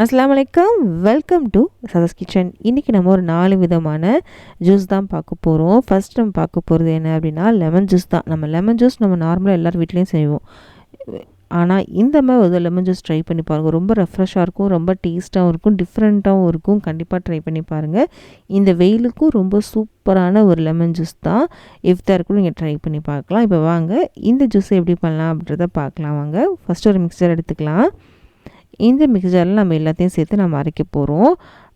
அஸ்ஸலாமு அலைக்கும். Welcome to Sathas kitchen. இன்றைக்கி நம்ம ஒரு 4 விதமான ஜூஸ் தான் பார்க்க போகிறோம். ஃபஸ்ட் நம்ம பார்க்க போகிறது என்ன அப்படின்னா லெமன் ஜூஸ் தான். நம்ம லெமன் ஜூஸ் நம்ம நார்மலாக எல்லார் வீட்லேயும் செய்வோம். ஆனால் இந்த மாதிரி ஒரு லெமன் ஜூஸ் ட்ரை பண்ணி பாருங்கள். ரொம்ப ரெஃப்ரெஷ்ஷாக இருக்கும், ரொம்ப டேஸ்ட்டாகவும் இருக்கும், டிஃப்ரெண்ட்டாகவும் இருக்கும். கண்டிப்பாக ட்ரை பண்ணி பாருங்கள். இந்த வெயிலுக்கும் ரொம்ப சூப்பரான ஒரு லெமன் ஜூஸ் தான். இஃப்தாருக்கும் நீங்கள் ட்ரை பண்ணி பார்க்கலாம். இப்போ வாங்க இந்த ஜூஸை எப்படி பண்ணலாம் அப்படின்றத பார்க்கலாம். வாங்க ஃபஸ்ட்டு ஒரு மிக்சர் எடுத்துக்கலாம். இந்த மிக்சரில் நம்ம எல்லாத்தையும் சேர்த்து நம்ம அரைக்க போகிறோம்.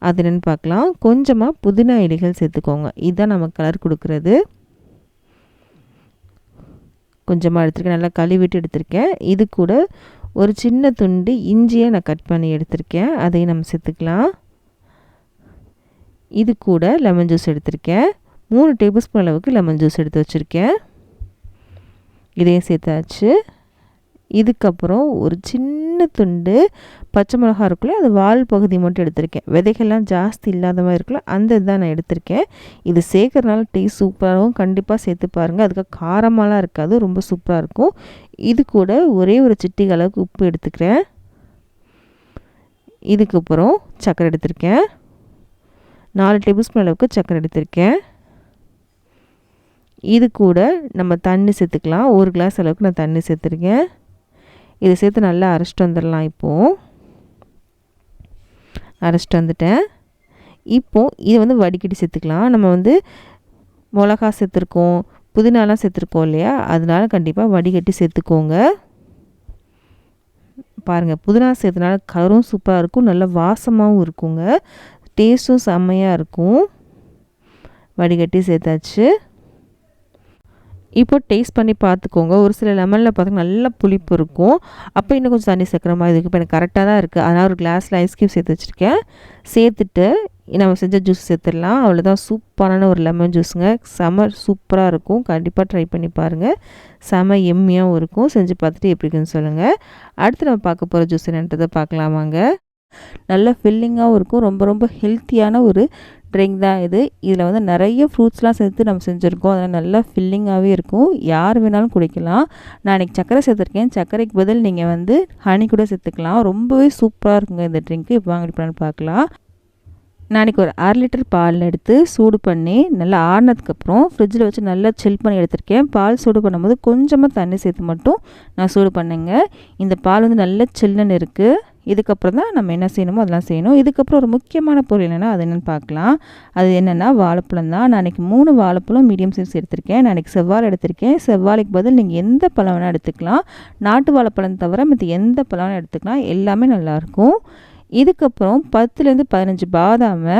அது என்னென்னு பார்க்கலாம். கொஞ்சமாக புதினா இலைகள் சேர்த்துக்கோங்க. இதுதான் நம்ம கலர் கொடுக்குறது. கொஞ்சமாக எடுத்துருக்கேன், நல்லா கழுவிட்டு எடுத்திருக்கேன். இது கூட ஒரு சின்ன துண்டு இஞ்சியை நான் கட் பண்ணி எடுத்திருக்கேன், அதையும் நம்ம சேர்த்துக்கலாம். இது கூட லெமன் ஜூஸ் எடுத்திருக்கேன். 3 டேபிள் ஸ்பூன் அளவுக்கு லெமன் ஜூஸ் எடுத்து வச்சுருக்கேன். இதையும் சேர்த்தாச்சு. இதுக்கப்புறம் ஒரு சின்ன துண்டு பச்சை மிளகா இருக்குல்ல, அது வால் பகுதி மட்டும் எடுத்திருக்கேன். விதைகள்லாம் ஜாஸ்தி இல்லாத மாதிரி இருக்குல்ல, அந்த இதுதான் நான் எடுத்திருக்கேன். இது சேர்க்குறதுனால டேஸ்ட் சூப்பராகவும் கண்டிப்பாக சேர்த்து பாருங்கள். அதுக்கு காரமாலாம் இருக்காது, ரொம்ப சூப்பராக இருக்கும். இது கூட ஒரே ஒரு சிட்டிகை அளவுக்கு உப்பு எடுத்துக்கிறேன். இதுக்கப்புறம் சர்க்கரை எடுத்திருக்கேன். 4 டேபிள் ஸ்பூன் அளவுக்கு சர்க்கரை எடுத்திருக்கேன். இது கூட நம்ம தண்ணி சேர்த்துக்கலாம். 1 கிளாஸ் அளவுக்கு நான் தண்ணி சேர்த்துருக்கேன். இதை சேர்த்து நல்லா அரைச்சிட்டு வந்துடலாம். இப்போது அரைச்சிட்டு வந்துட்டேன். இப்போது இதை வடிகட்டி சேர்த்துக்கலாம். நம்ம மிளகா சேர்த்துருக்கோம், புதினாலாம் சேர்த்துருக்கோம் இல்லையா, அதனால கண்டிப்பாக வடிகட்டி சேர்த்துக்கோங்க. பாருங்கள், புதினா சேர்த்தனால கலரும் சூப்பராக இருக்கும், நல்ல வாசமாகவும் இருக்குங்க, டேஸ்ட்டும் செம்மையாக இருக்கும். வடிகட்டி சேர்த்தாச்சு. இப்போ டேஸ்ட் பண்ணி பார்த்துக்கோங்க. ஒரு சில லெமனில் பார்த்தீங்கன்னா நல்லா புளிப்பு இருக்கும். அப்போ இன்னும் கொஞ்சம் தண்ணி சேர்க்குற மாதிரி இருக்குது. இப்போ எனக்கு கரெக்டாக தான் இருக்குது. அதனால் ஒரு கிளாஸில் ஐஸ் க்யூப் சேர்த்து வச்சுருக்கேன். சேர்த்துட்டு நம்ம செஞ்ச ஜூஸ் சேர்த்துடலாம். அவ்வளோதான், சூப்பரான ஒரு லெமன் ஜூஸுங்க. செம சூப்பராக இருக்கும். கண்டிப்பாக ட்ரை பண்ணி பாருங்கள். செம எம்மியாகவும் இருக்கும். செஞ்சு பார்த்துட்டு எப்படி இருக்குன்னு சொல்லுங்கள். அடுத்து நம்ம பார்க்க போகிற ஜூஸ் என்னன்றதை பார்க்கலாமாங்க. நல்ல ஃபில்லிங்காகவும் இருக்கும். ரொம்ப ரொம்ப ஹெல்த்தியான ஒரு ட்ரிங்க் தான் இது. இதில் நிறைய ஃப்ரூட்ஸ்லாம் சேர்த்து நம்ம செஞ்சுருக்கோம். அதனால் நல்லா ஃபில்லிங்காகவே இருக்கும். யார் வேணாலும் குடிக்கலாம். நான் இன்றைக்கி சர்க்கரை சேர்த்துருக்கேன். சர்க்கரைக்கு பதில் நீங்கள் ஹனி கூட சேர்த்துக்கலாம். ரொம்பவே சூப்பராக இருக்குங்க இந்த ட்ரிங்க்கு. இப்போ வாங்க எப்படி பார்க்கலாம். நான் இன்றைக்கி ஒரு 1/2 லிட்டர் பால் எடுத்து சூடு பண்ணி நல்லா ஆறினதுக்கப்புறம் ஃப்ரிட்ஜில் வச்சு நல்லா சில் பண்ணி எடுத்திருக்கேன். பால் சூடு பண்ணும்போது கொஞ்சமாக தண்ணி சேர்த்து மட்டும் நான் சூடு பண்ணேங்க. இந்த பால் நல்லா சில்லுன்னு இருக்குது. இதுக்கப்புறம் தான் நம்ம என்ன செய்யணுமோ அதெல்லாம் செய்யணும். இதுக்கப்புறம் ஒரு முக்கியமான பொருள் என்னென்னா அது என்னென்னு பார்க்கலாம். அது என்னென்னா வாழைப்பழம் தான். நான் இன்றைக்கி 3 வாழைப்பழம் மீடியம் சைஸ் எடுத்திருக்கேன். நான் இன்றைக்கி செவ்வாழை எடுத்திருக்கேன். செவ்வாழைக்கு பதில் நீங்கள் எந்த பழம் வேணால் எடுத்துக்கலாம். நாட்டு வாழைப்பழம் தவிர மற்ற எந்த பழம் வேணால் எடுத்துக்கலாம். எல்லாமே நல்லாயிருக்கும். இதுக்கப்புறம் 10லேருந்து 15 பாதாமை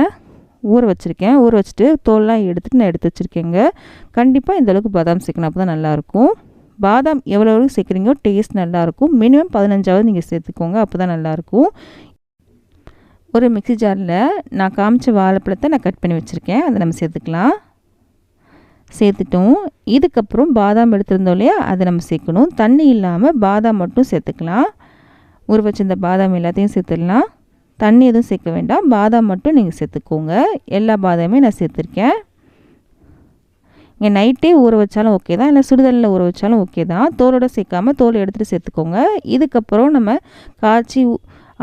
ஊற வச்சுருக்கேன். ஊற வச்சுட்டு தோல்லாம் எடுத்துகிட்டு நான் எடுத்து வச்சுருக்கேங்க. கண்டிப்பாக இந்தளவுக்கு பாதாம் சேர்க்கணும், அப்போ தான் நல்லாயிருக்கும். பாதாம் எவ்வளோ சேர்க்குறீங்களோ டேஸ்ட் நல்லாயிருக்கும். மினிமம் 15ஆவது நீங்கள் சேர்த்துக்கோங்க, அப்போ தான் நல்லாயிருக்கும். ஒரு மிக்ஸி ஜாரில் நான் காமிச்ச வாழைப்பழத்தை நான் கட் பண்ணி வச்சுருக்கேன். அதை நம்ம சேர்த்துக்கலாம். சேர்த்துட்டோம். இதுக்கப்புறம் பாதாம் எடுத்துருந்தோம் இல்லையா, அதை நம்ம சேர்க்கணும். தண்ணி இல்லாமல் பாதாம் மட்டும் சேர்த்துக்கலாம். ஊற வச்சிருந்த பாதாம் எல்லாத்தையும் சேர்த்துடலாம். தண்ணி எதுவும் சேர்க்க வேண்டாம், பாதாம் மட்டும் நீங்கள் சேர்த்துக்கோங்க. எல்லா பாதாமே நான் சேர்த்துருக்கேன். இங்கே நைட்டே ஊற வச்சாலும் ஓகே தான், இல்லை சுடுதண்ணில் ஊற வச்சாலும் ஓகே தான். தோலோடு சேர்க்காமல் தோலை எடுத்துகிட்டு சேர்த்துக்கோங்க. இதுக்கப்புறம் நம்ம காய்ச்சி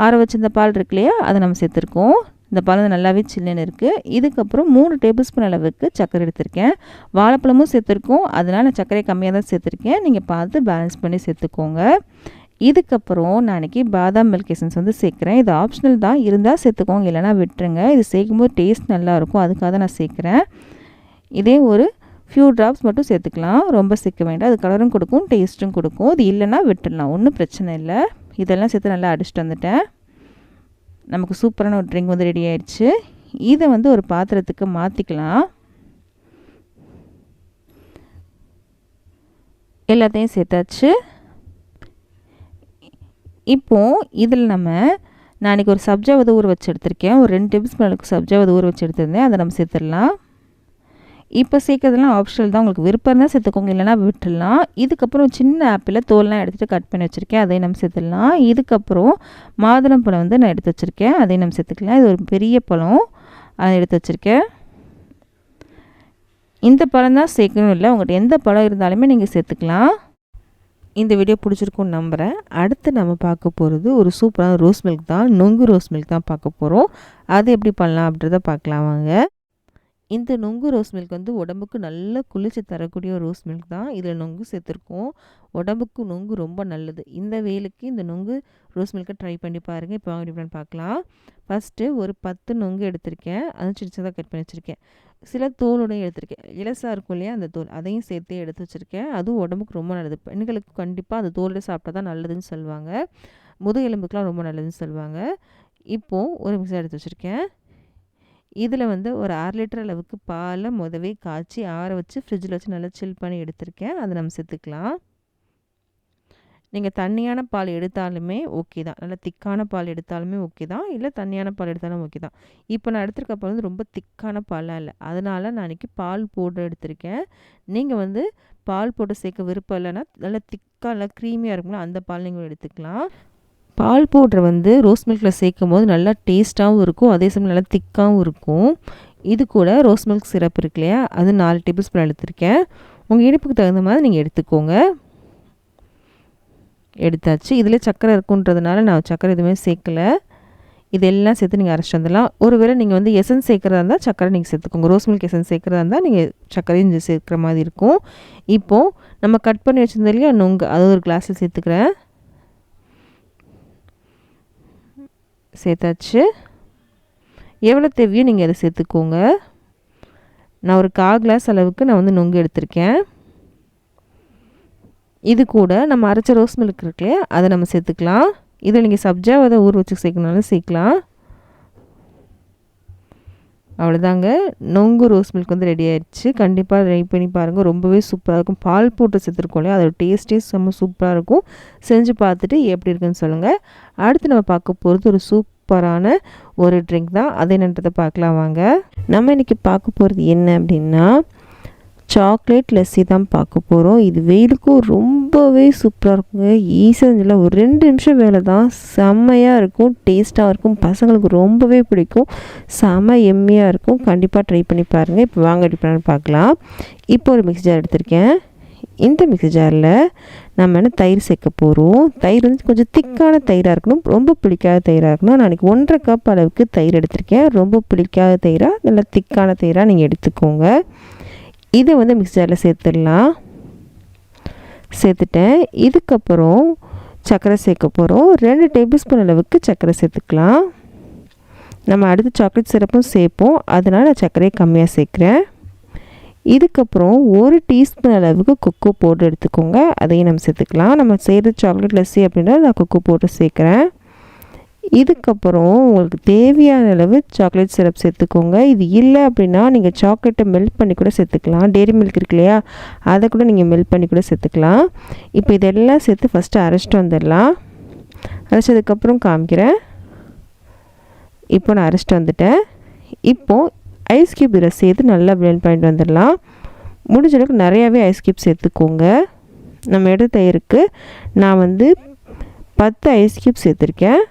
ஆற வச்சிருந்த பால் இருக்கு இல்லையா, அதை நம்ம சேர்த்துருக்கோம். இந்த பால் நல்லாவே சில்லுன்னு இருக்குது. இதுக்கப்புறம் 3 டேபிள் ஸ்பூன் அளவுக்கு சர்க்கரை எடுத்திருக்கேன். வாழைப்பழமும் சேர்த்துருக்கோம், அதனால் நான் சர்க்கரை கம்மியாக தான் சேர்த்துருக்கேன். நீங்கள் பார்த்து பேலன்ஸ் பண்ணி சேர்த்துக்கோங்க. இதுக்கப்புறம் நான் இன்றைக்கி பாதாம் மில்க் எசன்ஸ் சேர்க்குறேன். இது ஆப்ஷனல் தான், இருந்தால் சேர்த்துக்கோங்க, இல்லைனா விட்டுருங்க. இது சேர்க்கும்போது டேஸ்ட் நல்லாயிருக்கும், அதுக்காக தான் நான் சேர்க்குறேன். இதே ஒரு ஃபியூ ட்ராப்ஸ் மட்டும் சேர்த்துக்கலாம், ரொம்ப சேர்க்க வேண்டாம். அது கலரும் கொடுக்கும், டேஸ்ட்டும் கொடுக்கும். இது இல்லைனா விட்டுடலாம், ஒன்றும் பிரச்சனை இல்லை. இதெல்லாம் சேர்த்து நல்லா அடிச்சுட்டு வந்துட்டேன். நமக்கு சூப்பரான ஒரு ட்ரிங்க் ரெடி ஆயிடுச்சு. இதை ஒரு பாத்திரத்துக்கு மாற்றிக்கலாம். எல்லாத்தையும் சேர்த்தாச்சு. இப்போது இதில் நான் இன்றைக்கி ஒரு சப்ஜா ஊற வச்சு எடுத்திருக்கேன். ஒரு 2 டேபிள் ஸ்பூன் அளவுக்கு சப்ஜா ஊற வச்சு எடுத்திருந்தேன். அதை நம்ம சேர்த்துடலாம். இப்போ சேர்க்கறதுலாம் ஆப்ஷனல் தான், உங்களுக்கு விருப்பம் இருந்தால் சேர்த்துக்கோங்க, இல்லைனா விட்டுடலாம். இதுக்கப்புறம் சின்ன ஆப்பிளை தோல்லாம் எடுத்துகிட்டு கட் பண்ணி வச்சுருக்கேன், அதையும் நம்ம சேர்த்துடலாம். இதுக்கப்புறம் மாதுளம் பழம் நான் எடுத்து வச்சுருக்கேன், அதையும் நம்ம சேர்த்துக்கலாம். இது ஒரு பெரிய பழம், அதை எடுத்து வச்சுருக்கேன். இந்த பழம் தான் சேர்க்கணும் இல்லை, உங்கள்கிட்ட எந்த பழம் இருந்தாலுமே நீங்கள் சேர்த்துக்கலாம். இந்த வீடியோ பிடிச்சிருக்குன்னு நம்புகிறேன். அடுத்து நம்ம பார்க்க போகிறது ஒரு சூப்பரான ரோஸ் மில்க் தான். நொங்கு ரோஸ் மில்க் தான் பார்க்க போகிறோம். அது எப்படி பண்ணலாம் அப்படின்றத பார்க்கலாம் வாங்க. இந்த நொங்கு ரோஸ் மில்க் வந்து உடம்புக்கு நல்ல குளிர்ச்சி தரக்கூடிய ரோஸ் மில்க் தான். இதில் நொங்கு சேர்த்துருக்கோம். உடம்புக்கு நொங்கு ரொம்ப நல்லது. இந்த வெயிலுக்கு இந்த நொங்கு ரோஸ் மில்க்கை ட்ரை பண்ணி பாருங்கள். இப்போ வாங்க எப்படி பார்க்கலாம். ஃபஸ்ட்டு ஒரு 10 நொங்கு எடுத்திருக்கேன். அது சின்ன சின்னதாக கட் பண்ணி வச்சுருக்கேன். சில தோலோடையும் எடுத்திருக்கேன். இலசாக இருக்கும் இல்லையா, அந்த தோல் அதையும் சேர்த்தே எடுத்து வச்சுருக்கேன். அதுவும் உடம்புக்கு ரொம்ப நல்லது. பெண்களுக்கு கண்டிப்பாக அந்த தோலோட சாப்பிட்டா தான் நல்லதுன்னு சொல்லுவாங்க. முதுகெலும்புக்கெலாம் ரொம்ப நல்லதுன்னு சொல்லுவாங்க. இப்போது ஒரு மிக்ஸி எடுத்து வச்சுருக்கேன். இதில் வந்து ஒரு 1/2 லிட்டர் அளவுக்கு பாலை முதவே காய்ச்சி ஆற வச்சு ஃப்ரிட்ஜில் வச்சு நல்லா சில் பண்ணி எடுத்திருக்கேன். அதை நம்ம சேர்த்துக்கலாம். நீங்கள் தண்ணியான பால் எடுத்தாலுமே ஓகே தான். நல்லா திக்கான பால் எடுத்தாலுமே ஓகே தான். இல்லை தண்ணியான பால் எடுத்தாலும் ஓகே தான். இப்போ நான் எடுத்திருக்க பால் வந்து ரொம்ப திக்கான பாலாக இல்லை. அதனால் நான் இன்றைக்கி பால் பவுடர் எடுத்திருக்கேன். நீங்கள் வந்து பால் பவுடர் சேர்க்க விருப்பம் இல்லைன்னா நல்லா திக்காக நல்லா க்ரீமியாக இருக்கும்ல, அந்த பால் நீங்கள் எடுத்துக்கலாம். பால் பவுட்ரு வந்து ரோஸ் மில்கில் சேர்க்கும் போது நல்லா டேஸ்ட்டாகவும் இருக்கும், அதே சமயம் நல்லா திக்காகவும் இருக்கும். இது கூட ரோஸ் மில்க் சிரப் இருக்கு இல்லையா, அது 4 டேபிள் ஸ்பூன் எடுத்திருக்கேன். உங்கள் இனிப்புக்கு தகுந்த மாதிரி நீங்கள் எடுத்துக்கோங்க. எடுத்தாச்சு. இதில் சர்க்கரை இருக்குன்றதுனால நான் சர்க்கரை எதுவுமே சேர்க்கலை. இதெல்லாம் சேர்த்து நீங்கள் அரைச்சிட்டு வந்துடலாம். ஒருவேளை நீங்கள் வந்து எசன்ஸ் சேர்க்குறதா இருந்தால் சர்க்கரை நீங்கள் சேர்த்துக்கோங்க. ரோஸ் மில்க் எசன்ஸ் சேர்க்குறதா இருந்தால் நீங்கள் சர்க்கரையும் சேர்க்குற மாதிரி இருக்கும். இப்போது நம்ம கட் பண்ணி வச்சுருந்தோம் இல்லையா நொங்கு, அது ஒரு கிளாஸில் சேர்த்துக்கிறேன். சேர்த்தாச்சு. எவ்வளோ தேவையோ நீங்கள் அதை சேர்த்துக்கோங்க. நான் ஒரு 1/4 கிளாஸ் அளவுக்கு நான் வந்து நொங்கு எடுத்திருக்கேன். இது கூட நம்ம அரைச்ச ரோஸ் மில்க் இருக்கு இல்லையா, அதை நம்ம சேர்த்துக்கலாம். இதில் நீங்கள் சப்ஜாவை ஊற வச்சு சேர்க்கணுனாலும் சேர்க்கலாம். அவ்வளோதாங்க, நொங்கு ரோஸ் மில்க் வந்து ரெடி ஆயிடுச்சு. கண்டிப்பாக ட்ரை பண்ணி பாருங்கள். ரொம்பவே சூப்பராக இருக்கும். பால் போட்டு சேர்த்துருக்கோம் இல்லையா, அதோட டேஸ்ட்டே செம்ம சூப்பராக இருக்கும். செஞ்சு பார்த்துட்டு எப்படி இருக்குன்னு சொல்லுங்கள். அடுத்து நம்ம பார்க்க போகிறது ஒரு சூப்பரான ஒரு ட்ரிங்க் தான். அது என்னன்றதை பார்க்கலாம் வாங்க. நம்ம இன்றைக்கி பார்க்க போகிறது என்ன அப்படின்னா சாக்லேட் லஸ்ஸி தான் பார்க்க போகிறோம். இது வெயிலுக்கும் ரொம்பவே சூப்பராக இருக்குங்க. ஈஸியாக இல்லை, ஒரு 2 நிமிஷம் வேலை தான். செம்மையாக இருக்கும், டேஸ்ட்டாக இருக்கும், பசங்களுக்கு ரொம்பவே பிடிக்கும், செம்ம எம்மியாக இருக்கும். கண்டிப்பாக ட்ரை பண்ணி பாருங்கள். இப்போ வாங்க எப்படி பண்ணு பார்க்கலாம். இப்போ ஒரு மிக்ஸி ஜார் எடுத்திருக்கேன். இந்த மிக்ஸி ஜாரில் நம்ம என்ன தயிர் சேர்க்க போகிறோம். தயிர் வந்து கொஞ்சம் திக்கான தயிராக இருக்கணும், ரொம்ப புளிக்காத தயிராக இருக்கணும். நான் இன்றைக்கி 1/2 கப் அளவுக்கு தயிர் எடுத்திருக்கேன். ரொம்ப புளிக்காத தயிராக, நல்லா திக்கான தயிராக நீங்கள் எடுத்துக்கோங்க. இதை வந்து மிக்ஸி ஜாரில் சேர்த்துடலாம். சேர்த்துட்டேன். இதுக்கப்புறம் சர்க்கரை சேர்க்க போகிறோம். 2 டேபிள் ஸ்பூன் அளவுக்கு சர்க்கரை சேர்த்துக்கலாம். நம்ம அடுத்து சாக்லேட் சிரப்பும் சேர்ப்போம், அதனால் நான் சர்க்கரையை கம்மியாக சேர்க்குறேன். இதுக்கப்புறம் 1 டீஸ்பூன் அளவுக்கு கொக்கோ பவுடர் எடுத்துக்கோங்க. அதையும் நம்ம சேர்த்துக்கலாம். நம்ம செய்கிறது சாக்லேட் லஸ்ஸி அப்படின்னா நான் கொக்கோ பவுடர் சேர்க்குறேன். இதுக்கப்புறம் உங்களுக்கு தேவையான அளவு சாக்லேட் சிரப் சேர்த்துக்கோங்க. இது இல்லை அப்படின்னா நீங்கள் சாக்லேட்டை மெல்ட் பண்ணி கூட சேர்த்துக்கலாம். டெய்ரி மில்க் இருக்கு இல்லையா, அதை கூட நீங்கள் மெல்ட் பண்ணி கூட சேர்த்துக்கலாம். இப்போ இதெல்லாம் சேர்த்து ஃபஸ்ட்டு அரைச்சிட்டு வந்துடலாம். அரைச்சதுக்கப்புறம் காமிக்கிறேன். இப்போ நான் அரைச்சிட்டு வந்துட்டேன். இப்போது ஐஸ் க்யூப் இதில் சேர்த்து நல்லா பிளெண்ட் பண்ணிட்டு வந்துடலாம். முடிஞ்ச அளவுக்கு நிறையாவே ஐஸ் க்யூப் சேர்த்துக்கோங்க. நம்ம எடுத்த தயிருக்கு நான் வந்து 10 ஐஸ் க்யூப் சேர்த்துருக்கேன்.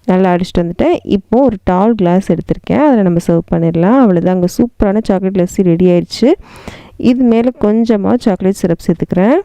நல்லா அடிச்சுட்டு வந்துட்டேன். இப்போது ஒரு டால் கிளாஸ் எடுத்திருக்கேன், அதில் நம்ம சர்வ் பண்ணிடலாம். அவ்வளோதான், அங்கே சூப்பரான சாக்லேட் லஸ்ஸி ரெடி ஆயிடுச்சு. இது மேலே கொஞ்சமாக சாக்லேட் சிரப் சேர்த்துக்கிறேன்.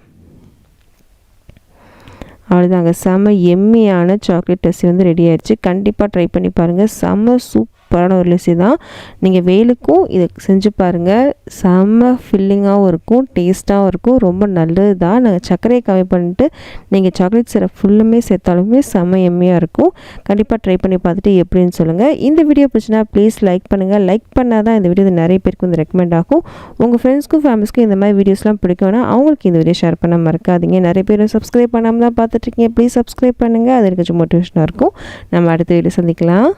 அவ்வளோதாங்க, செம்ம எம்மியான சாக்லேட் லஸ்ஸி வந்து ரெடி ஆயிடுச்சு. கண்டிப்பாக ட்ரை பண்ணி பாருங்கள். செம்ம சூப்பரான ஒரு லஸ்ஸி தான். நீங்கள் வெயிலுக்கும் இதை செஞ்சு பாருங்கள். செம்ம ஃபில்லிங்காகவும் இருக்கும், டேஸ்ட்டாகவும் இருக்கும், ரொம்ப நல்லது தான். நாங்கள் சர்க்கரையை கம்மி பண்ணிட்டு நீங்கள் சாக்லேட் சிரப் ஃபுல்லுமே சேர்த்தாலுமே செம்ம எம்மியாக இருக்கும். கண்டிப்பாக ட்ரை பண்ணி பார்த்துட்டு எப்படின்னு சொல்லுங்கள். இந்த வீடியோ பிடிச்சினா ப்ளீஸ் லைக் பண்ணுங்கள். லைக் பண்ணால் தான் இந்த வீடியோ நிறைய பேருக்கு வந்து ரெக்கமெண்ட் ஆகும். உங்கள் ஃப்ரெண்ட்ஸ்க்கும் ஃபேமிலிஸ்க்கும் இந்த மாதிரி வீடியோஸ்லாம் பிடிக்கும்னா அவங்களுக்கு இந்த வீடியோ ஷேர் பண்ண மறக்காதீங்க. நிறைய பேர் சப்ஸ்கிரைப் பண்ணாமல் தான் பார்த்துட்ருக்கீங்க. ப்ளீஸ் சப்ஸ்கிரைப் பண்ணுங்கள். அது எனக்கு கொஞ்சம் மோட்டிவேஷனாக இருக்கும். நம்ம அடுத்த வீடியோ சந்திக்கலாம்.